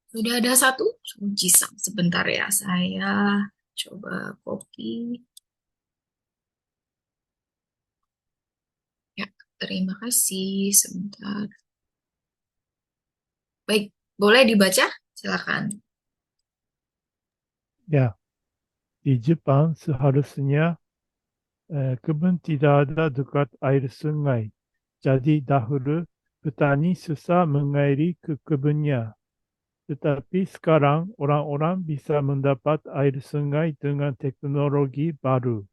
Sudah ada satu? Jisang, sebentar ya. Saya coba copy. Ya, terima kasih. Sebentar. Baik, boleh dibaca? Silakan. Ya, di Jepang seharusnya kebun tidak ada dekat air sungai. Jadi dahulu petani susah mengairi ke kebunnya. Tetapi sekarang orang-orang bisa mendapat air sungai dengan teknologi baru.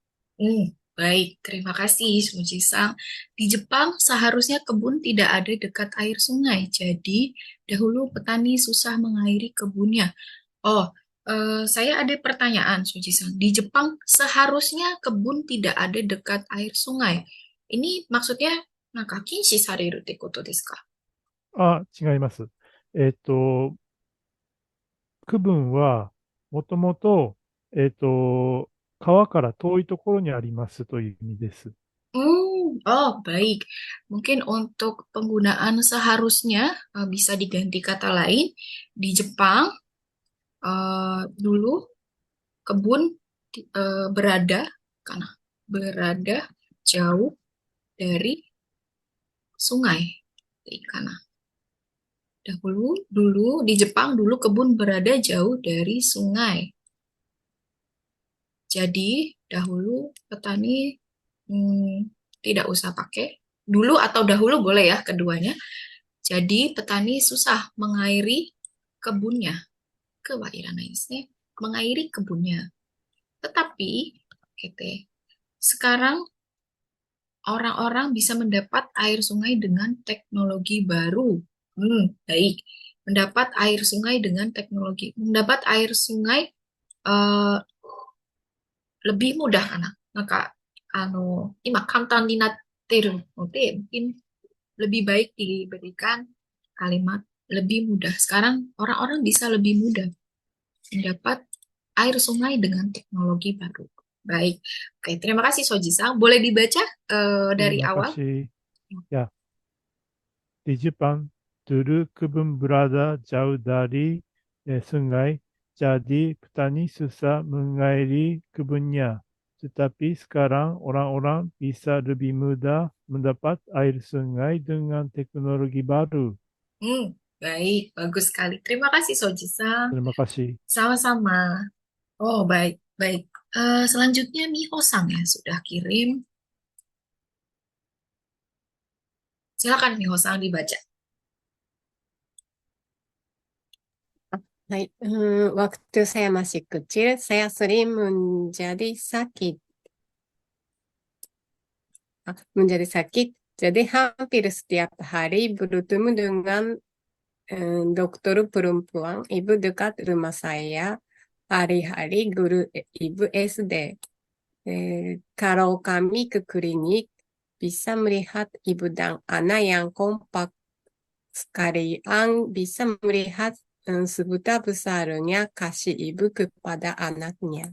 Baik, terima kasih, Suji-san. Di Jepang, seharusnya kebun tidak ada dekat air sungai. Jadi, dahulu petani susah mengairi kebunnya. Oh, saya ada pertanyaan, Suji-san. Di Jepang, seharusnya kebun tidak ada dekat air sungai. Ini maksudnya, naka kinshi sareru te koto desu ka? あ、違います。区分はもともと、川から遠いところにありますという意味です。Oh, baik. Mungkin untuk penggunaan seharusnya bisa diganti kata lain. Di Jepang, dulu kebun berada karena berada jauh dari sungai. Karena dulu di Jepang dulu kebun berada jauh dari sungai. Jadi dahulu petani tidak usah pakai dulu atau dahulu boleh ya keduanya. Jadi petani susah mengairi kebunnya, kewairannya mengairi kebunnya. Tetapi, gitu, sekarang orang-orang bisa mendapat air sungai dengan teknologi baru. Baik. Mendapat air sungai dengan teknologi. Mendapat air sungai eh, lebih mudah karena maka ima kantan ni natteru node, mungkin lebih baik diberikan kalimat lebih mudah. Sekarang orang-orang bisa lebih mudah mendapat air sungai dengan teknologi baru. Baik. Oke, terima kasih Soji-san. Boleh dibaca dari Terima awal? kasih. Ya, di Jepang dulu kebun berada jauh dari sungai, jadi petani susah mengairi kebunnya. Tetapi sekarang orang-orang bisa lebih mudah mendapat air sungai dengan teknologi baru. Hmm, baik, bagus sekali. Terima kasih Soji-san. Terima kasih. Sama-sama. Oh, baik, baik. Selanjutnya Miho-san ya sudah kirim. Silakan Miho-san dibaca. Hai, waktu saya masih kecil, saya sering menjadi sakit. Jadi hampir setiap hari bertemu dengan dokter perempuan, ibu dekat rumah saya, hari-hari guru ibu SD. Kalau kami ke klinik, bisa melihat ibu dan anak yang kompak sekalian, bisa melihat seberapa besarnya kasih ibu kepada anaknya.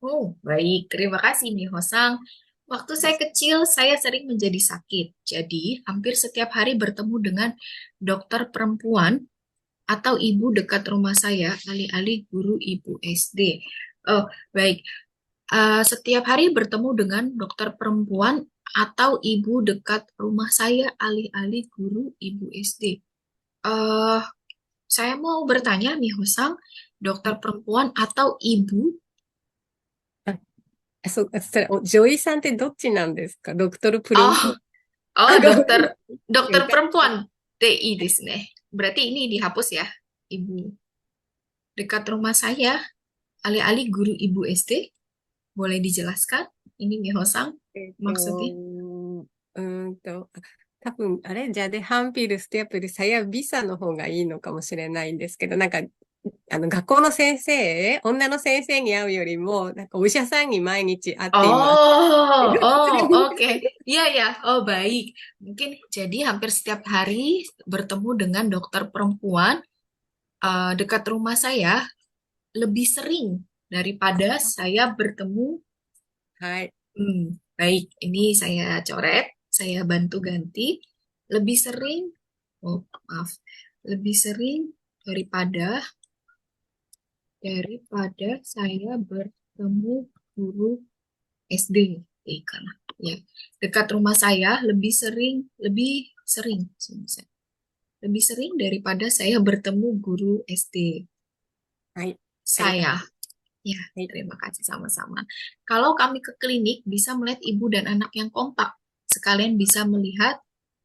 Oh, baik. Terima kasih Miho-san. Waktu saya kecil, saya sering menjadi sakit. Jadi, hampir setiap hari bertemu dengan dokter perempuan atau ibu dekat rumah saya, alih-alih guru ibu SD. Oh, baik. Setiap hari bertemu dengan dokter perempuan atau ibu dekat rumah saya, alih-alih guru ibu SD. Eh, saya mau bertanya nih, Husang, dokter perempuan atau ibu? ジョイさんってどっちなんですか？ドクトルプルンポ。あ、ごめんなさい。Oh, dokter perempuan. TI desu ne. Berarti ini dihapus ya, ibu. Dekat rumah saya, alih-alih guru ibu SD. Boleh dijelaskan? Ini Miho-sang maksudnya. 多分、あれ、じゃあ、で、ハンピルステップで、saya bisaの方がいいのかもしれないんですけど、なんか、学校の先生、女の先生に会うよりも、なんかお医者さんに毎日会っています。Oke. Iya ya. Oh, baik. Mungkin jadi hampir setiap hari bertemu dengan dokter perempuan dekat rumah saya lebih sering daripada saya bertemu. はい。Baik. Ini saya coret, saya bantu ganti. Lebih sering, oh maaf, lebih sering. daripada saya bertemu guru SD. Karena ya dekat rumah saya lebih sering daripada saya bertemu guru SD はい。 saya. Ya, Baik. terima kasih sama-sama. Kalau kami ke klinik bisa melihat ibu dan anak yang kompak. Sekalian bisa melihat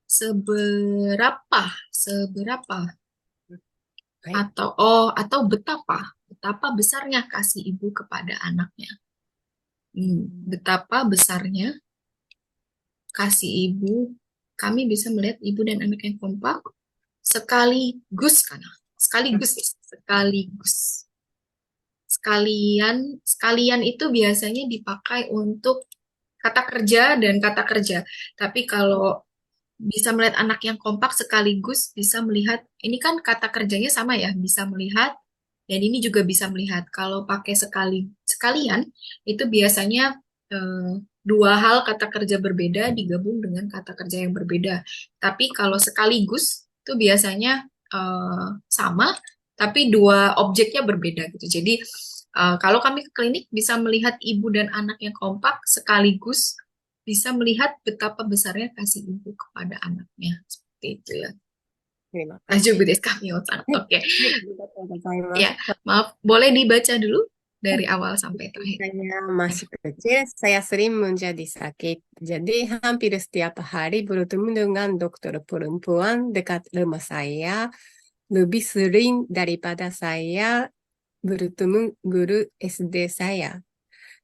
seberapa はい。 atau betapa besarnya kasih ibu kepada anaknya. Betapa besarnya kasih ibu. Kami bisa melihat ibu dan anak yang kompak sekaligus. Sekalian itu biasanya dipakai untuk kata kerja dan kata kerja. Tapi kalau bisa melihat anak yang kompak sekaligus bisa melihat, ini kan kata kerjanya sama ya, bisa melihat dan ini juga bisa melihat. Kalau pakai sekalian itu biasanya dua hal kata kerja berbeda digabung dengan kata kerja yang berbeda. Tapi kalau sekaligus itu biasanya sama tapi dua objeknya berbeda gitu. Jadi kalau kami ke klinik bisa melihat ibu dan anak yang kompak sekaligus bisa melihat betapa besarnya kasih ibu kepada anaknya. Seperti itu ya. terima Lanjut, kasih. Mio-san. Hai. Oke. ありがとうございます。 Ya, maaf. Boleh dibaca dulu dari awal sampai Waktu terakhir. saya masih kecil, saya sering menjadi sakit. Jadi hampir setiap hari bertemu dengan dokter perempuan dekat rumah saya. Lebih sering daripada saya bertemu guru SD saya.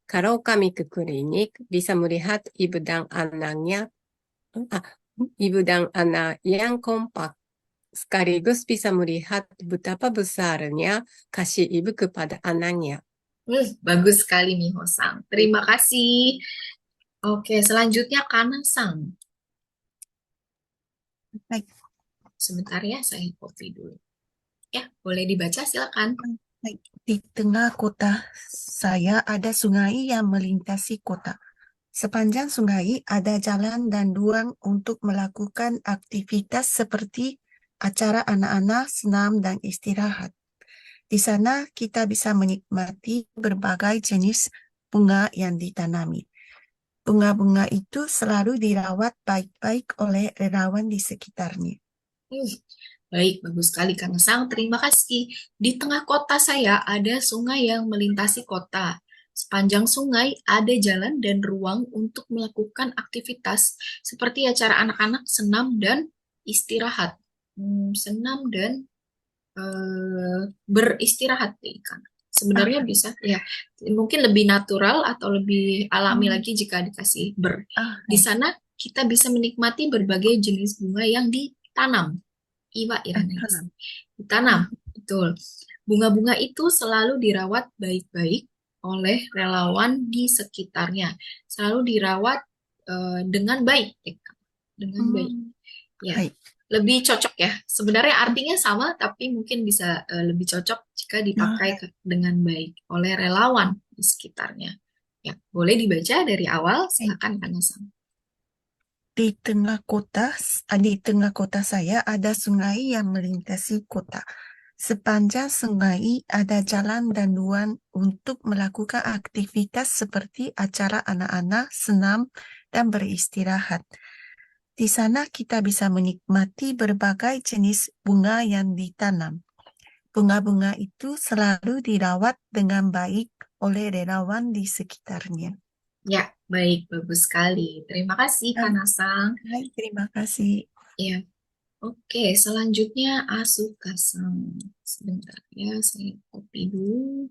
Kalau kami ke klinik, bisa melihat ibu dan anak yang kompak. Sekaligus bisa melihat betapa besarnya kasih ibu kepada anaknya. Bagus sekali nih, Hosang. Terima kasih. Oke, selanjutnya Kana-san. はい。 Sebentar ya, saya copy dulu. Ya, boleh dibaca, silakan. Baik. Di tengah kota saya ada sungai yang melintasi kota. Sepanjang sungai ada jalan dan ruang untuk melakukan aktivitas seperti acara anak-anak, senam, dan istirahat. Di sana kita bisa menikmati berbagai jenis bunga yang ditanami. Bunga-bunga itu selalu dirawat baik-baik oleh relawan di sekitarnya. Baik, bagus sekali Kana-san. Terima kasih. Di tengah kota saya ada sungai yang melintasi kota. Sepanjang sungai ada jalan dan ruang untuk melakukan aktivitas seperti acara anak-anak, senam, dan istirahat. Senam dan beristirahat kan. Sebenarnya bisa ya, mungkin lebih natural atau lebih alami lagi jika dikasih ber. Di sana kita bisa menikmati berbagai jenis bunga yang ditanam. Iwa Irana. Ditanam, betul. Bunga-bunga itu selalu dirawat baik-baik oleh relawan di sekitarnya. Selalu dirawat dengan baik, dengan baik. Ya, Hai. lebih cocok ya. Sebenarnya artinya sama, tapi mungkin bisa lebih cocok jika dipakai dengan baik oleh relawan di sekitarnya. Ya, boleh dibaca dari awal. Silakan Kana-san. Di tengah kota saya ada sungai yang melintasi kota. Sepanjang sungai ada jalan dan ruang untuk melakukan aktivitas seperti acara anak-anak, senam, dan beristirahat. Di sana kita bisa menikmati berbagai jenis bunga yang ditanam. Bunga-bunga itu selalu dirawat dengan baik oleh relawan di sekitarnya. Ya, baik, bagus sekali. Terima kasih, Kana-san. Hai, terima kasih. Ya, oke. Selanjutnya Asuka-san. Sebentar ya, saya copy dulu.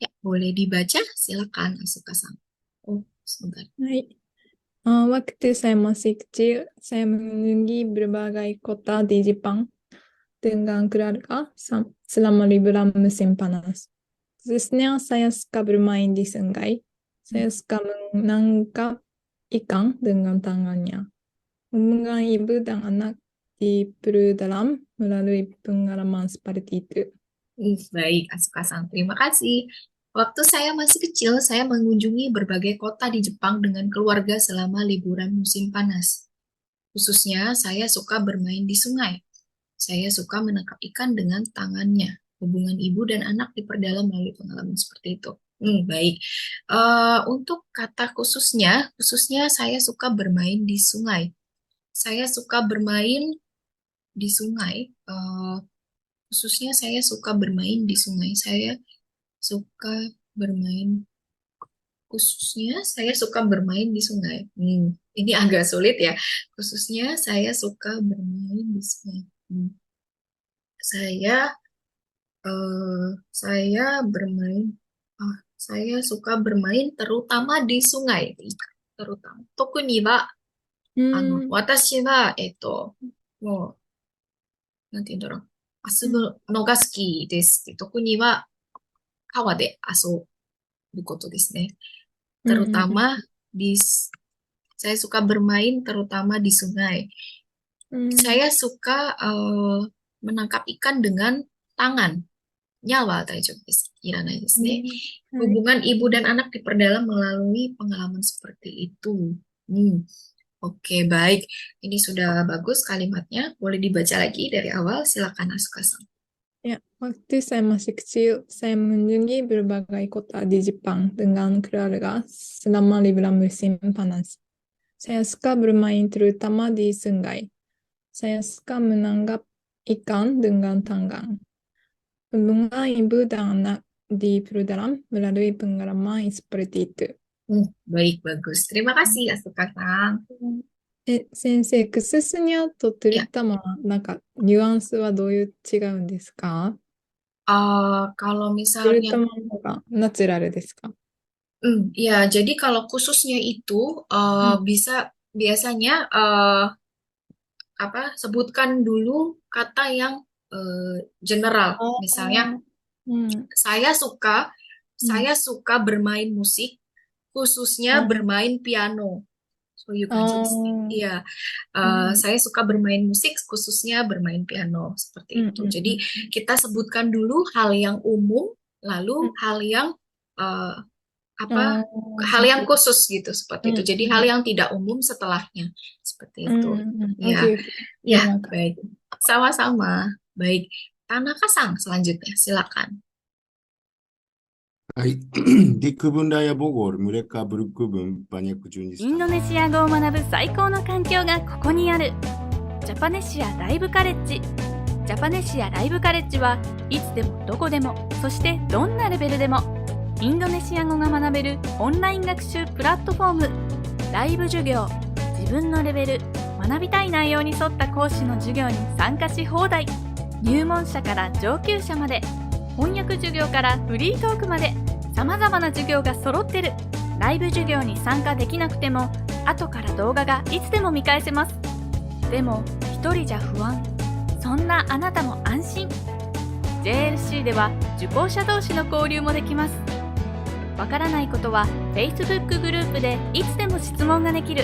Ya, boleh dibaca? Silakan, Asuka-san. Oh, sebentar. Hai. Waktu saya masih kecil, saya mengunjungi berbagai kota di Jepang dengan keluarga selama liburan musim panas. Khususnya saya suka bermain di sungai. Saya suka menangkap ikan dengan tangannya. Hubungan ibu dan anak di Peru dalam melalui pengalaman seperti itu. Baik, Asuka-san. Terima kasih. Waktu saya masih kecil, saya mengunjungi berbagai kota di Jepang dengan keluarga selama liburan musim panas. Khususnya, saya suka bermain di sungai. Saya suka menangkap ikan dengan tangannya. Hubungan ibu dan anak diperdalam melalui pengalaman seperti itu. Baik. Untuk kata khususnya saya suka bermain di sungai. Saya suka bermain di sungai. Khususnya saya suka bermain di sungai. Saya suka bermain. Khususnya saya suka bermain di sungai. Ini agak sulit ya. Khususnya saya suka bermain di sungai. Saya bermain. Saya suka bermain terutama di sungai. Terutama. 特には、私は、もう、なんて言うんだろう。遊ぶのが好きです。特には、川で遊ぶことですね。Terutama saya suka bermain terutama di sungai. Saya suka menangkap ikan dengan tangan. Nyawa iranai desu ne. Hubungan ibu dan anak diperdalam melalui pengalaman seperti itu. Oke, baik. Ini sudah bagus kalimatnya. Boleh dibaca lagi dari awal. Silakan Asuka-san. Ya, waktu saya masih kecil, saya mengunjungi berbagai kota di Jepang dengan keluarga selama liburan musim panas. Saya suka bermain terutama di sungai. Saya suka menangkap ikan dengan tangan. Hubungan ibu dan anak diperdalam melalui pengalaman seperti itu. Baik, bagus. Terima kasih, Asuka-san. 先生、クススニャとトゥルタマ、なんかニュアンスはどういう違うんですか？ Kalau トゥル misalnya, タマの方がナチュラルですか？ ya, jadi kalau khususnya itu biasanya sebutkan dulu kata yang general. Misalnya, saya suka bermain musik, khususnya bermain piano. Iya, saya suka bermain musik, khususnya bermain piano seperti itu. Jadi kita sebutkan dulu hal yang umum, lalu hal yang hal yang khusus gitu seperti itu. Jadi hal yang tidak umum setelahnya seperti itu. Ya, baik. Sama-sama. Baik. Tanaka-san selanjutnya, silakan. はい。陸分ラやボゴール、ムレカブルク分、バニャクジュニス。インドネシア語を学ぶ最高の環境がここにある。ジャパネシアライブカレッジ。ジャパネシアライブカレッジはいつでもどこでも、そしてどんなレベルでも、インドネシア語が学べるオンライン学習プラットフォーム。ライブ授業、自分のレベル、学びたい内容に沿った講師の授業に参加し放題。入門者から上級者まで、翻訳授業からフリートークまで、様々な授業が揃ってる。ライブ授業に参加できなくても、後から動画がいつでも見返せます。でも、一人じゃ不安。そんなあなたも安心。JLC では受講者同士の交流もできます。わからないことは Facebook グループでいつでも質問ができる。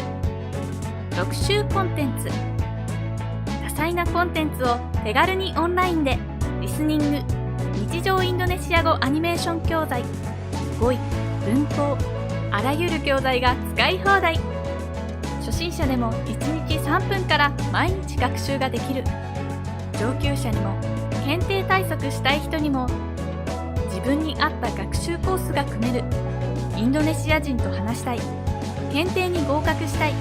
特集コンテンツ。多彩なコンテンツを手軽にオンラインでリスニング、日常インドネシア語アニメーション教材、語彙、文法、あらゆる教材が使い放題。初心者でも1日3分から毎日学習ができる。上級者にも検定対策したい人にも自分に合った学習コースが組める。インドネシア人と話したい、検定に合格したい、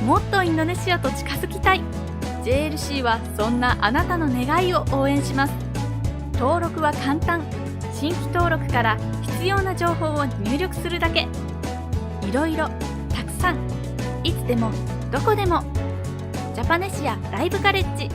もっとインドネシアと近づきたい。 JLC はそんなあなたの願いを応援します。登録は簡単。新規登録から必要な情報を入力するだけ。いろいろ、たくさん、いつでもどこでも。ジャパネシアライブカレッジ。